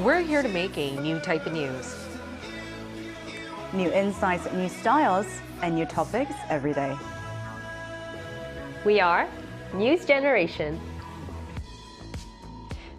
We're here to make a new type of news. New insights, new styles, and new topics every day. We are News Generation.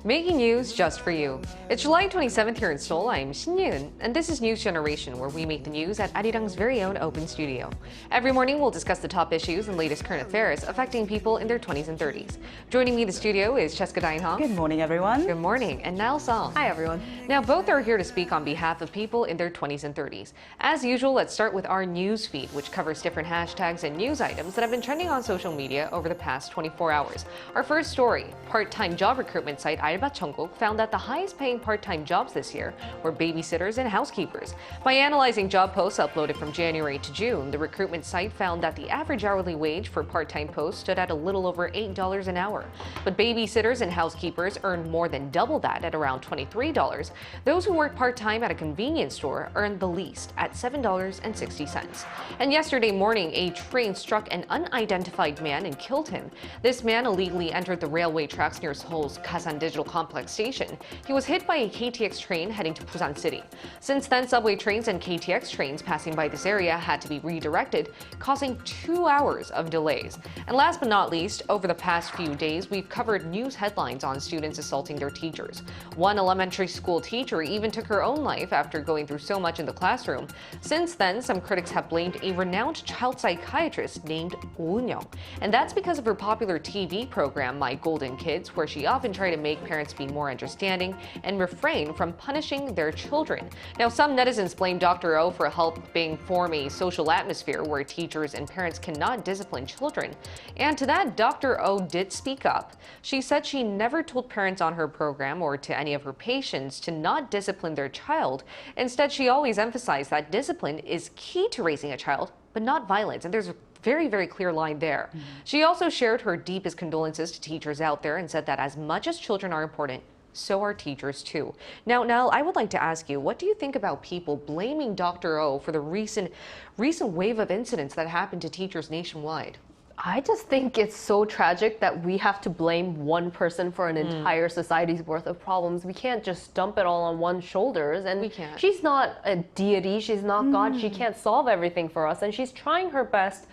Making news just for you. It's July 27th here in Seoul. I'm Shin-Yoon, and this is News Generation, where we make the news at Arirang's very own open studio. Every morning, we'll discuss the top issues and latest current affairs affecting people in their 20s and 30s. Joining me in the studio is Cheska Dainha. Good morning, everyone. Good morning, and Niall Song. Hi, everyone. Now, both are here to speak on behalf of people in their 20s and 30s. As usual, let's start with our news feed, which covers different hashtags and news items that have been trending on social media over the past 24 hours. Our first story, part-time job recruitment site Alba천국 found that the highest-paying part-time jobs this year were babysitters and housekeepers. By analyzing job posts uploaded from January to June, the recruitment site found that the average hourly wage for part-time posts stood at a little over $8 an hour. But babysitters and housekeepers earned more than double that at around $23. Those who work part-time at a convenience store earned the least at $7.60. And yesterday morning, a train struck an unidentified man and killed him. This man illegally entered the railway tracks near Seoul's Kasan Digital Complex station. He was hit by a KTX train heading to Busan City. Since then, subway trains and KTX trains passing by this area had to be redirected, causing 2 hours of delays. And last but not least, over the past few days, we've covered news headlines on students assaulting their teachers. One elementary school teacher even took her own life after going through so much in the classroom. Since then, some critics have blamed a renowned child psychiatrist named Oh Eun-young. And that's because of her popular TV program, My Golden Kids, where she often tried to make parents be more understanding and refrain from punishing their children. Now, some netizens blame Dr. Oh for helping form a social atmosphere where teachers and parents cannot discipline children. And to that, Dr. Oh did speak up. She said she never told parents on her program or to any of her patients to not discipline their child. Instead, she always emphasized that discipline is key to raising a child, but not violence. And there's a very, very clear line there. She also shared her deepest condolences to teachers out there and said that as much as children are important, so are teachers too. Now, Nell, I would like to ask you, what do you think about people blaming Dr. Oh for the recent wave of incidents that happened to teachers nationwide? I just think it's so tragic that we have to blame one person for an entire society's worth of problems. We can't just dump it all on one's shoulders. And We can't. She's not a deity. She's not God. She can't solve everything for us. And she's trying her best,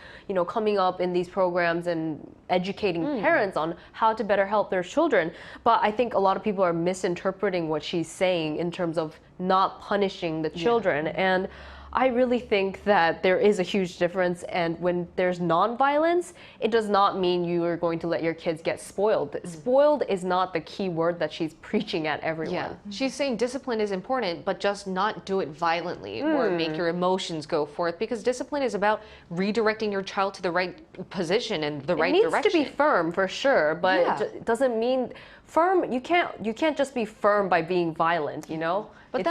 coming up in these programs and educating parents on how to better help their children. But I think a lot of people are misinterpreting what she's saying in terms of not punishing the children. And I really think that there is a huge difference, and when there's non-violence, it does not mean you are going to let your kids get spoiled. Spoiled is not the key word that she's preaching at everyone. Yeah, she's saying discipline is important, but just not do it violently or make your emotions go forth, because discipline is about redirecting your child to the right position and the right direction. It needs to be firm for sure, but it doesn't mean firm. You can't just be firm by being violent, But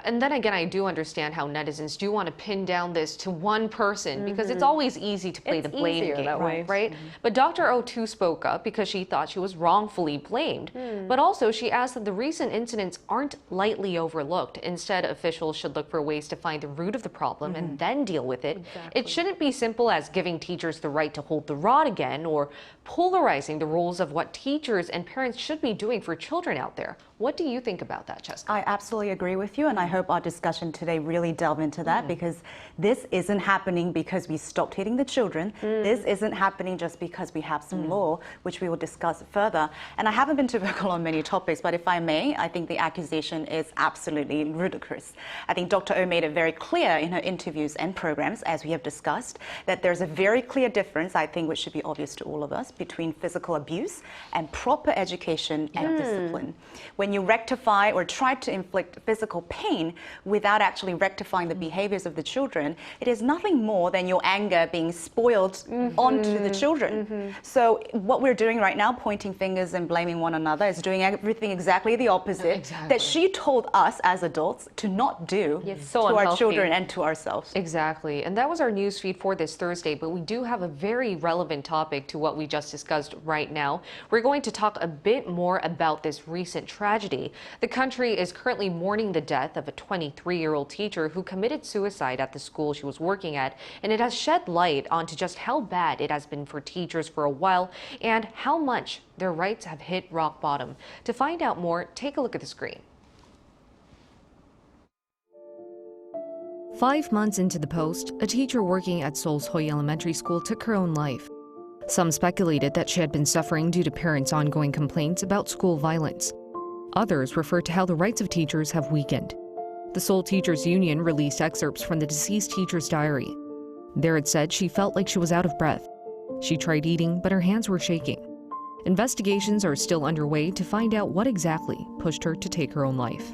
and then again, I do understand how netizens do want to pin down this to one person because it's always easy to play the blame game, that way. right? But Dr. Oh too spoke up because she thought she was wrongfully blamed. But also, she asked that the recent incidents aren't lightly overlooked. Instead, officials should look for ways to find the root of the problem and then deal with it. Exactly. It shouldn't be simple as giving teachers the right to hold the rod again or polarizing the roles of what teachers and parents should be doing for children out there. What do you think about that, Cheska? I absolutely agree with you, and I hope our discussion today really delve into that because this isn't happening because we stopped hitting the children. This isn't happening just because we have some law, which we will discuss further. And I haven't been too vocal on many topics, but if I may, I think the accusation is absolutely ludicrous. I think Dr. Oh made it very clear in her interviews and programs, as we have discussed, that there's a very clear difference, I think, which should be obvious to all of us, between physical abuse and proper education and discipline. When you rectify or try to inflict physical pain without actually rectifying the behaviors of the children, it is nothing more than your anger being spoiled onto the children. So what we're doing right now, pointing fingers and blaming one another, is doing everything exactly the opposite that she told us as adults to not do to our children and to ourselves. Exactly. And that was our news feed for this Thursday, but we do have a very relevant topic to what we just discussed right now. We're going to talk a bit more about this recent tragedy. The country is currently mourning the death of a 23-year-old teacher who committed suicide at the school she was working at, and it has shed light onto just how bad it has been for teachers for a while and how much their rights have hit rock bottom. To find out more, take a look at the screen. 5 months into the post, a teacher working at Seoul's Elementary School took her own life. Some speculated that she had been suffering due to parents' ongoing complaints about school violence. Others referred to how the rights of teachers have weakened. The Seoul Teachers Union released excerpts from the deceased teacher's diary. There it said she felt like she was out of breath. She tried eating, but her hands were shaking. Investigations are still underway to find out what exactly pushed her to take her own life.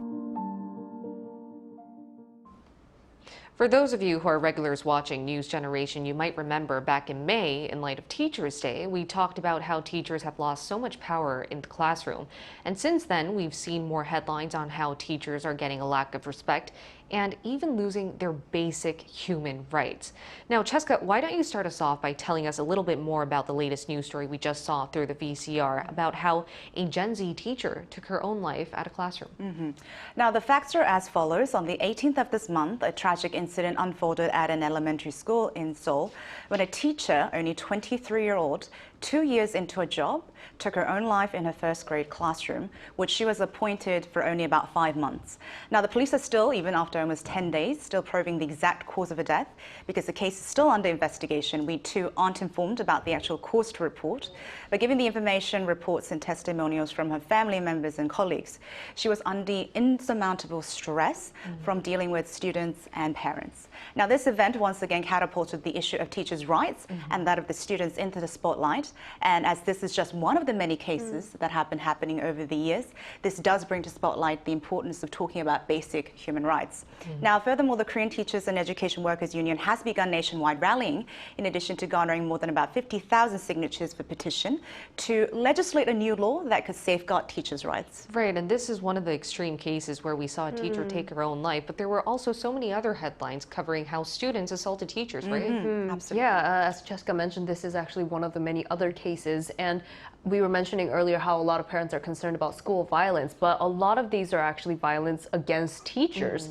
For those of you who are regulars watching News Generation, you might remember back in May, in light of Teachers' Day, we talked about how teachers have lost so much power in the classroom. And since then, we've seen more headlines on how teachers are getting a lack of respect and even losing their basic human rights. Now, Cheska, why don't you start us off by telling us a little bit more about the latest news story we just saw through the VCR about how a Gen Z teacher took her own life at a classroom. Now, the facts are as follows. On the 18th of this month, a tragic incident unfolded at an elementary school in Seoul when a teacher, only 23-year-old, 2 years into a job, took her own life in her first grade classroom, which she was appointed for only about 5 months. Now, the police are still, even after almost 10 days, still probing the exact cause of her death because the case is still under investigation. We too aren't informed about the actual cause to report, but given the information, reports and testimonials from her family members and colleagues, she was under insurmountable stress from dealing with students and parents. Now, this event once again catapulted the issue of teachers' rights and that of the students into the spotlight. And as this is just one of the many cases that have been happening over the years, this does bring to spotlight the importance of talking about basic human rights. Now, furthermore, the Korean Teachers and Education Workers Union has begun nationwide rallying, in addition to garnering more than about 50,000 signatures for petition to legislate a new law that could safeguard teachers' rights. Right, and this is one of the extreme cases where we saw a teacher take her own life, but there were also so many other headlines covering how students assaulted teachers, right? Absolutely. Yeah, as Cheska mentioned, this is actually one of the many other cases. And we were mentioning earlier how a lot of parents are concerned about school violence, but a lot of these are actually violence against teachers.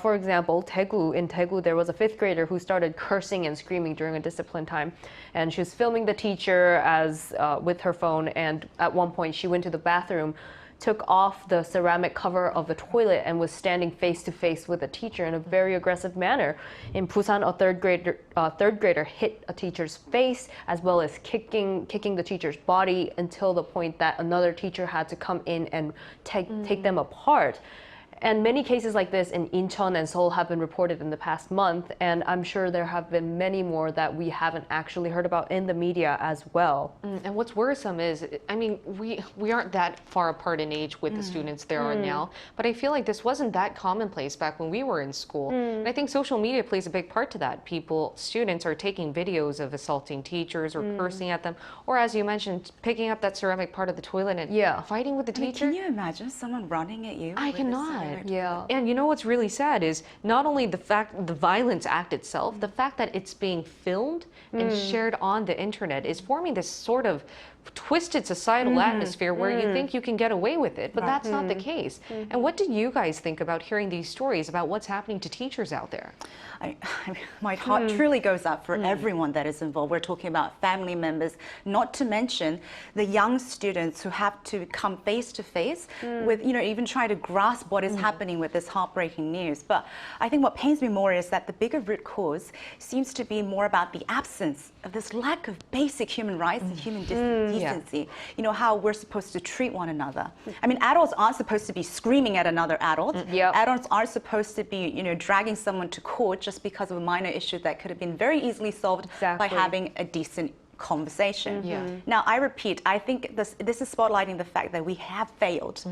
For example, in Daegu, there was a 5th grader who started cursing and screaming during a discipline time. And she was filming the teacher with her phone. And at one point, she went to the bathroom, took off the ceramic cover of the toilet and was standing face to face with a teacher in a very aggressive manner. In Busan, a third grader hit a teacher's face as well as kicking the teacher's body until the point that another teacher had to come in and take them apart. And many cases like this in Incheon and Seoul have been reported in the past month, and I'm sure there have been many more that we haven't actually heard about in the media as well. And what's worrisome is, I mean, we aren't that far apart in age with the students there are now, but I feel like this wasn't that commonplace back when we were in school. And I think social media plays a big part to that. Students are taking videos of assaulting teachers or cursing at them, or as you mentioned, picking up that ceramic part of the toilet and fighting with the teacher. Can you imagine someone running at you? I cannot. Yeah. And you know what's really sad is not only the violence act itself, the fact that it's being filmed and shared on the internet is forming this sort of twisted societal atmosphere where you think you can get away with it, but that's not the case. And what do you guys think about hearing these stories about what's happening to teachers out there? My heart truly goes out for everyone that is involved. We're talking about family members, not to mention the young students who have to come face to face with, even trying to grasp what is happening with this heartbreaking news. But I think what pains me more is that the bigger root cause seems to be more about the absence of this lack of basic human rights and human decency. How we're supposed to treat one another. I mean, adults aren't supposed to be screaming at another adult. Adults aren't supposed to be, dragging someone to court just because of a minor issue that could have been very easily solved by having a decent conversation. Now, I repeat, I think this is spotlighting the fact that we have failed,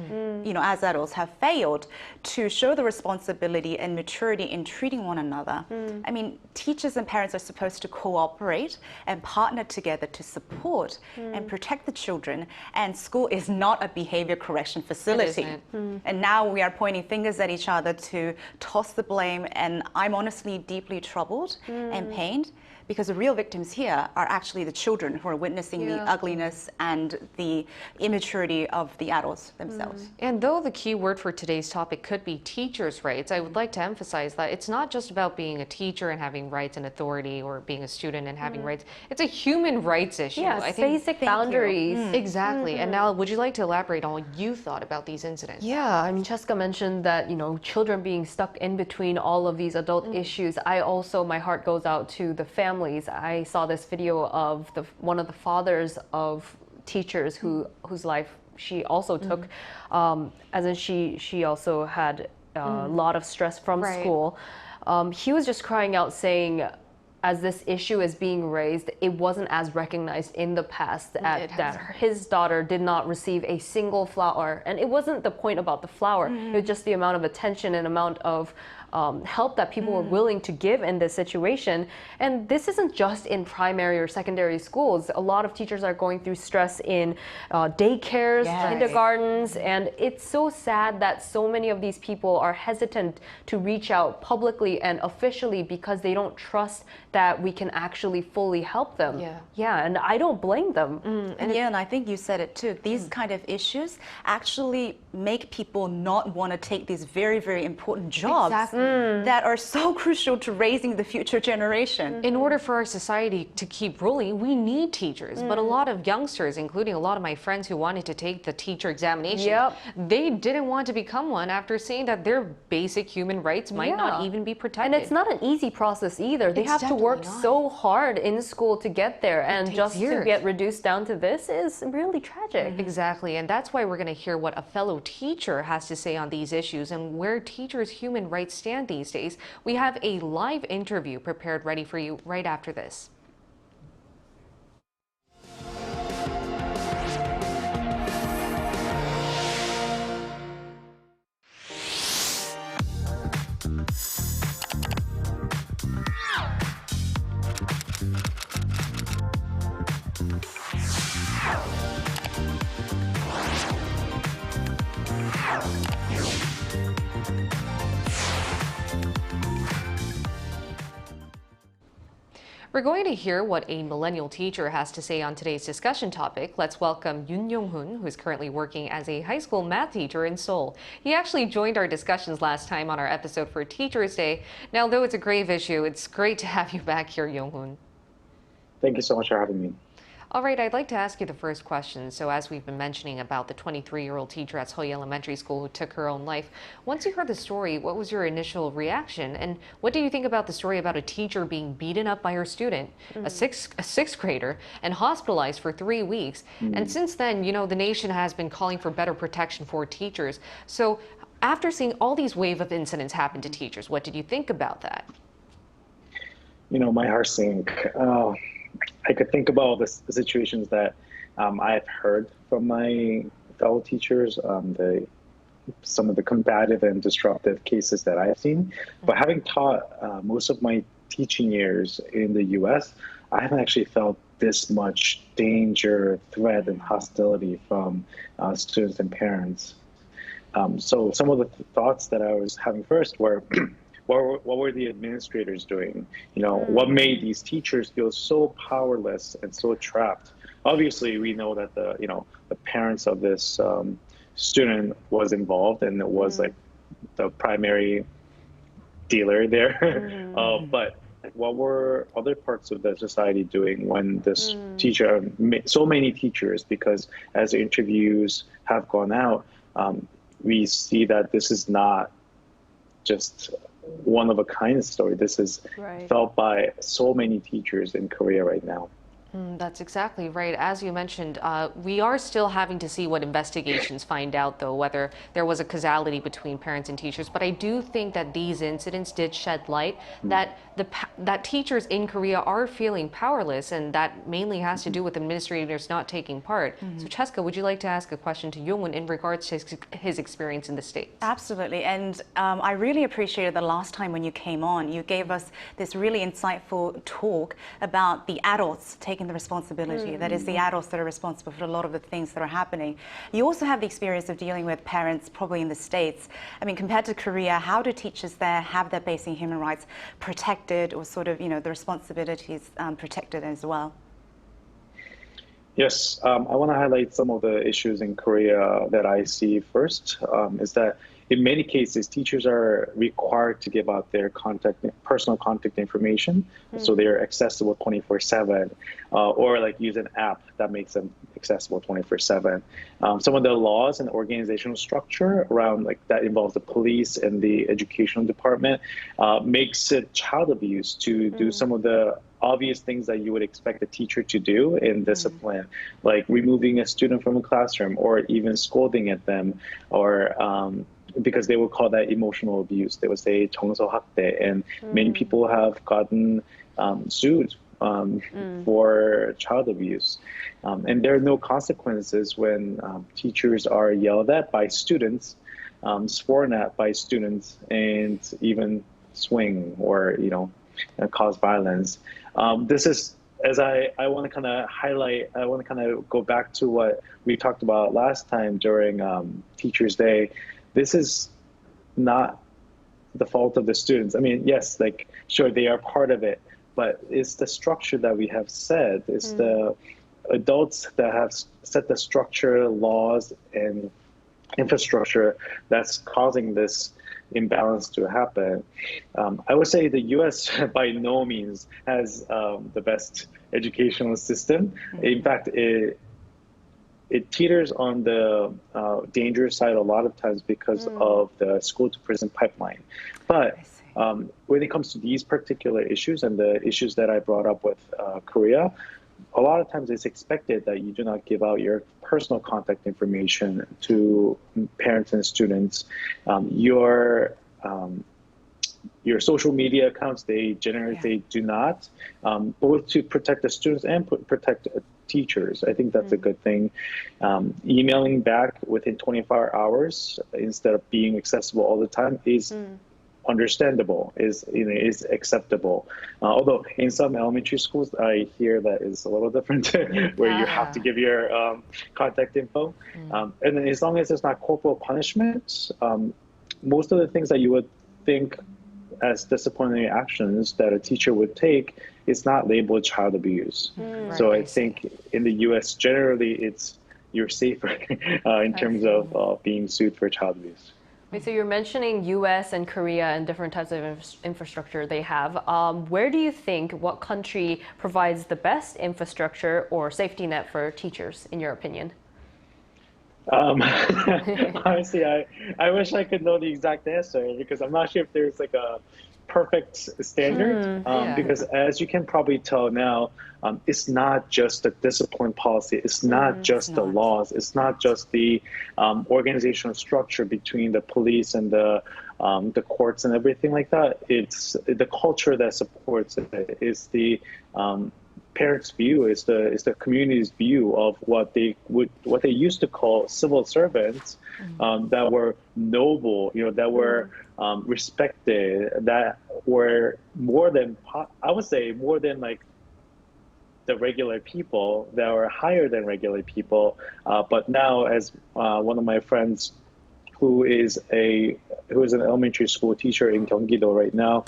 as adults have failed to show the responsibility and maturity in treating one another. I mean, teachers and parents are supposed to cooperate and partner together to support and protect the children, and school is not a behavior correction facility. And now we are pointing fingers at each other to toss the blame, and I'm honestly deeply troubled and pained, because the real victims here are actually the children who are witnessing the ugliness and the immaturity of the adults themselves. And though the key word for today's topic could be teachers' rights, I would like to emphasize that it's not just about being a teacher and having rights and authority, or being a student and having rights. It's a human rights issue. Yes, I think basic boundaries. Exactly. And now, would you like to elaborate on what you thought about these incidents? Yeah, I mean, Cheska mentioned that, children being stuck in between all of these adult issues. My heart goes out to the families. I saw this video of one of the fathers of teachers whose life she also took, as in she also had a lot of stress from school. He was just crying out saying, as this issue is being raised, it wasn't as recognized in the past that his daughter did not receive a single flower. And it wasn't the point about the flower, it was just the amount of attention and amount of help that people were willing to give in this situation. And this isn't just in primary or secondary schools. A lot of teachers are going through stress in daycares, kindergartens, and it's so sad that so many of these people are hesitant to reach out publicly and officially because they don't trust that we can actually fully help them. Yeah, and I don't blame them. And I think you said it too. These kind of issues actually make people not want to take these very, very important jobs that are so crucial to raising the future generation. In order for our society to keep rolling, we need teachers. But a lot of youngsters, including a lot of my friends who wanted to take the teacher examination, they didn't want to become one after seeing that their basic human rights might not even be protected. And it's not an easy process either. They have to work so hard in school to get there, and just to get reduced down to this is really tragic. Exactly, and that's why we're going to hear what a fellow teacher has to say on these issues and where teachers' human rights stand these days. We have a live interview prepared ready for you right after this. We're going to hear what a millennial teacher has to say on today's discussion topic. Let's welcome Yoon Young-hun, who is currently working as a high school math teacher in Seoul. He actually joined our discussions last time on our episode for Teachers Day. Now, though it's a grave issue, it's great to have you back here, Young-hun. Thank you so much for having me. All right, I'd like to ask you the first question. So as we've been mentioning about the 23-year-old teacher at Seoul Elementary School who took her own life, once you heard the story, what was your initial reaction? And what do you think about the story about a teacher being beaten up by her student, a sixth grader, and hospitalized for 3 weeks? And since then, the nation has been calling for better protection for teachers. So after seeing all these wave of incidents happen to teachers, what did you think about that? My heart sank. I could think about the situations that I've heard from my fellow teachers, some of the combative and disruptive cases that I've seen. But having taught most of my teaching years in the US, I haven't actually felt this much danger, threat, and hostility from students and parents. So some of the thoughts that I was having first were, what were the administrators doing? What made these teachers feel so powerless and so trapped? Obviously, we know that the parents of this student was involved, and it was like the primary dealer there. But what were other parts of the society doing when this teacher, so many teachers, because as the interviews have gone out, we see that this is not just one of a kind story. This is felt by so many teachers in Korea right now. That's exactly right. As you mentioned, we are still having to see what investigations find out, though, whether there was a causality between parents and teachers. But I do think that these incidents did shed light that that teachers in Korea are feeling powerless, and that mainly has to do with administrators not taking part. So, Cheska, would you like to ask a question to Young-hun in regards to his experience in the States? Absolutely. And I really appreciated the last time when you came on, you gave us this really insightful talk about the adults taking the responsibility. That is the adults that are responsible for a lot of the things that are happening. You also have the experience of dealing with parents probably in the States. I mean, compared to Korea, how do teachers there have their basic human rights protected, or sort of, the responsibilities protected as well? Yes, I want to highlight some of the issues in Korea that I see first. Is that in many cases, teachers are required to give out their personal contact information, so they're accessible 24/7, or like use an app that makes them accessible 24/7. Some of the laws and organizational structure around like that involves the police and the educational department makes it child abuse to do some of the obvious things that you would expect a teacher to do in discipline, like removing a student from a classroom or even scolding at them, or because they would call that emotional abuse. They would say 정서학대, and many people have gotten sued for child abuse. And there are no consequences when teachers are yelled at by students, sworn at by students, and even swing or, cause violence. This is, as I want to kind of highlight, I want to kind of go back to what we talked about last time during Teachers' Day. This is not the fault of the students. I mean, yes, like, sure, they are part of it, but it's the structure that we have set. It's the adults that have set the structure, laws, and infrastructure that's causing this imbalance to happen. I would say the U.S. by no means has the best educational system. In fact, it teeters on the dangerous side a lot of times because of the school to prison pipeline. But when it comes to these particular issues and the issues that I brought up with Korea, a lot of times it's expected that you do not give out your personal contact information to parents and students. Your social media accounts, they do not, both to protect the students and protect teachers. I think that's a good thing. Emailing back within 24 hours instead of being accessible all the time is understandable, is acceptable. Although in some elementary schools, I hear that is a little different, where you have to give your contact info. And then as long as it's not corporal punishment, most of the things that you would think as disciplinary actions that a teacher would take is not labeled child abuse. So I think in the U.S. generally, you're safer in terms of being sued for child abuse. Wait, so you're mentioning U.S. and Korea and different types of infrastructure they have. Where do you think, what country provides the best infrastructure or safety net for teachers, in your opinion? Honestly, I wish I could know the exact answer, because I'm not sure if there's like a perfect standard. Because as you can probably tell now, it's not just the discipline policy. It's not just the laws. It's not just the organizational structure between the police and the courts and everything like that. It's the culture that supports it. It's the parents' view, is the community's view of what they used to call civil servants, that were noble, that were respected, that were more than, I would say, more than like the regular people, that were higher than regular people. But now, as one of my friends who is an elementary school teacher in Gyeonggi-do right now,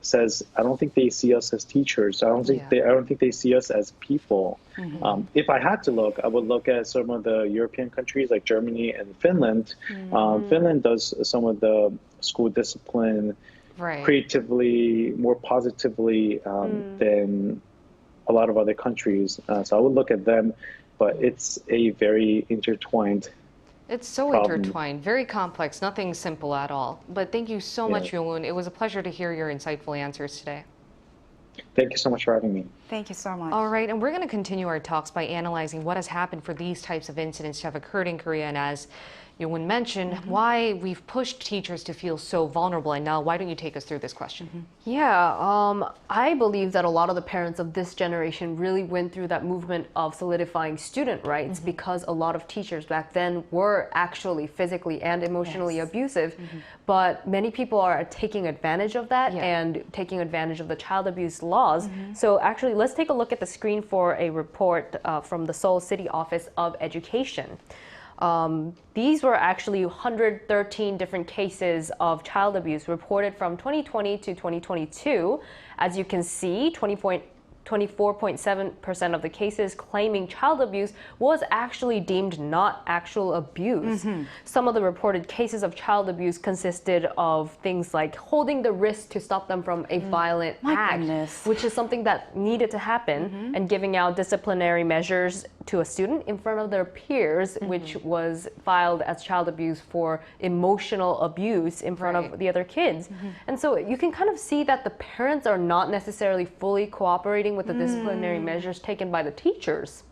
says, I don't think they see us as teachers. I don't think they see us as people. If I had to look, I would look at some of the European countries like Germany and Finland. Finland does some of the school discipline creatively, more positively than a lot of other countries. So I would look at them, but it's a very intertwined. It's so intertwined, very complex, nothing simple at all. But thank you so much, Yong-un. It was a pleasure to hear your insightful answers today. Thank you so much for having me. Thank you so much. All right, and we're going to continue our talks by analyzing what has happened for these types of incidents to have occurred in Korea, and as Yong-un mentioned, why we've pushed teachers to feel so vulnerable. And now, why don't you take us through this question? Yeah, I believe that a lot of the parents of this generation really went through that movement of solidifying student rights because a lot of teachers back then were actually physically and emotionally abusive. But many people are taking advantage of that and taking advantage of the child abuse laws. So actually, let's take a look at the screen for a report from the Seoul City Office of Education. These were actually 113 different cases of child abuse reported from 2020 to 2022. As you can see, 24.7% of the cases claiming child abuse was actually deemed not actual abuse. Some of the reported cases of child abuse consisted of things like holding the wrist to stop them from a violent act, which is something that needed to happen, and giving out disciplinary measures to a student in front of their peers, which was filed as child abuse for emotional abuse in front of the other kids. And so you can kind of see that the parents are not necessarily fully cooperating with the disciplinary measures taken by the teachers.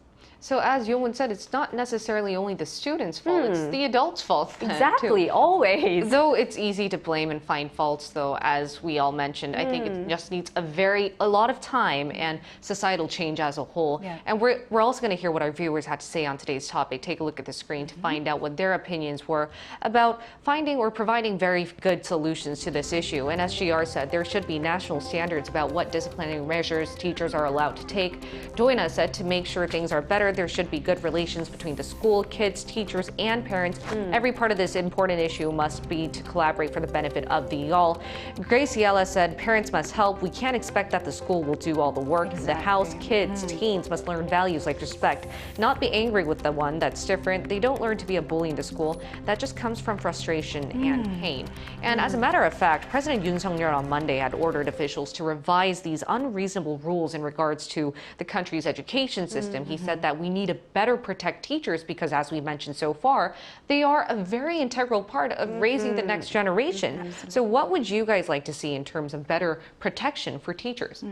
So as Yoon said, it's not necessarily only the student's fault, it's the adult's fault. Exactly, too. always. Though it's easy to blame and find faults, though, as we all mentioned, I think it just needs a lot of time and societal change as a whole. And we're also going to hear what our viewers had to say on today's topic. Take a look at the screen to find out what their opinions were about finding or providing very good solutions to this issue. And as GR said, there should be national standards about what disciplinary measures teachers are allowed to take. Doina said to make sure things are better, there should be good relations between the school, kids, teachers, and parents. Every part of this important issue must be to collaborate for the benefit of the all. Graciela said, parents must help. We can't expect that the school will do all the work. The house, kids, teens must learn values like respect, not be angry with the one that's different. They don't learn to be a bully in the school. That just comes from frustration and pain. And as a matter of fact, President Yoon Suk-yeol on Monday had ordered officials to revise these unreasonable rules in regards to the country's education system. He said that we need to better protect teachers because, as we mentioned so far, they are a very integral part of raising the next generation. So what would you guys like to see in terms of better protection for teachers?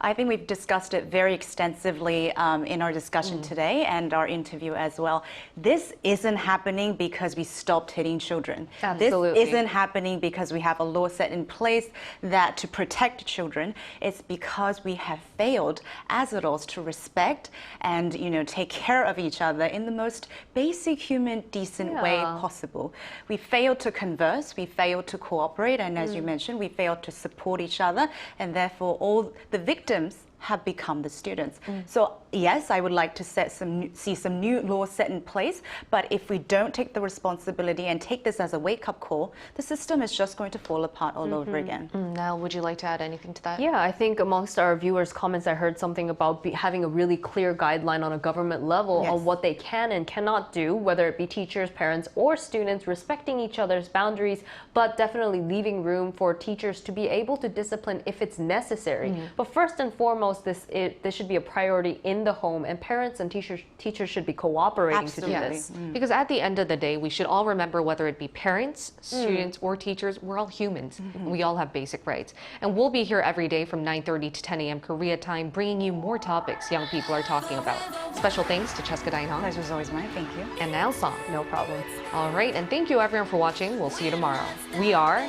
I think we've discussed it very extensively in our discussion today and our interview as well. This isn't happening because we stopped hitting children. Absolutely. This isn't happening because we have a law set in place that to protect children. It's because we have failed as adults to respect and, take care of each other in the most basic human, decent way possible. We failed to converse, we failed to cooperate, and as you mentioned, we failed to support each other, and therefore all the victims have become the students. So yes, I would like to see some new laws set in place, but if we don't take the responsibility and take this as a wake-up call, the system is just going to fall apart all over again. Now, would you like to add anything to that? Yeah, I think amongst our viewers' comments, I heard something about having a really clear guideline on a government level on what they can and cannot do, whether it be teachers, parents, or students, respecting each other's boundaries, but definitely leaving room for teachers to be able to discipline if it's necessary. But first and foremost, this should be a priority in the home, and parents and teachers should be cooperating to do this. Because at the end of the day, we should all remember, whether it be parents, students, or teachers, we're all humans. And we all have basic rights. And we'll be here every day from 9:30 to 10 a.m. Korea time, bringing you more topics young people are talking about. Special thanks to Cheska Dainong. Pleasure was always mine. Thank you. And now Song. No problem. All right, and thank you everyone for watching. We'll see you tomorrow. We are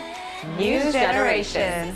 News Generation.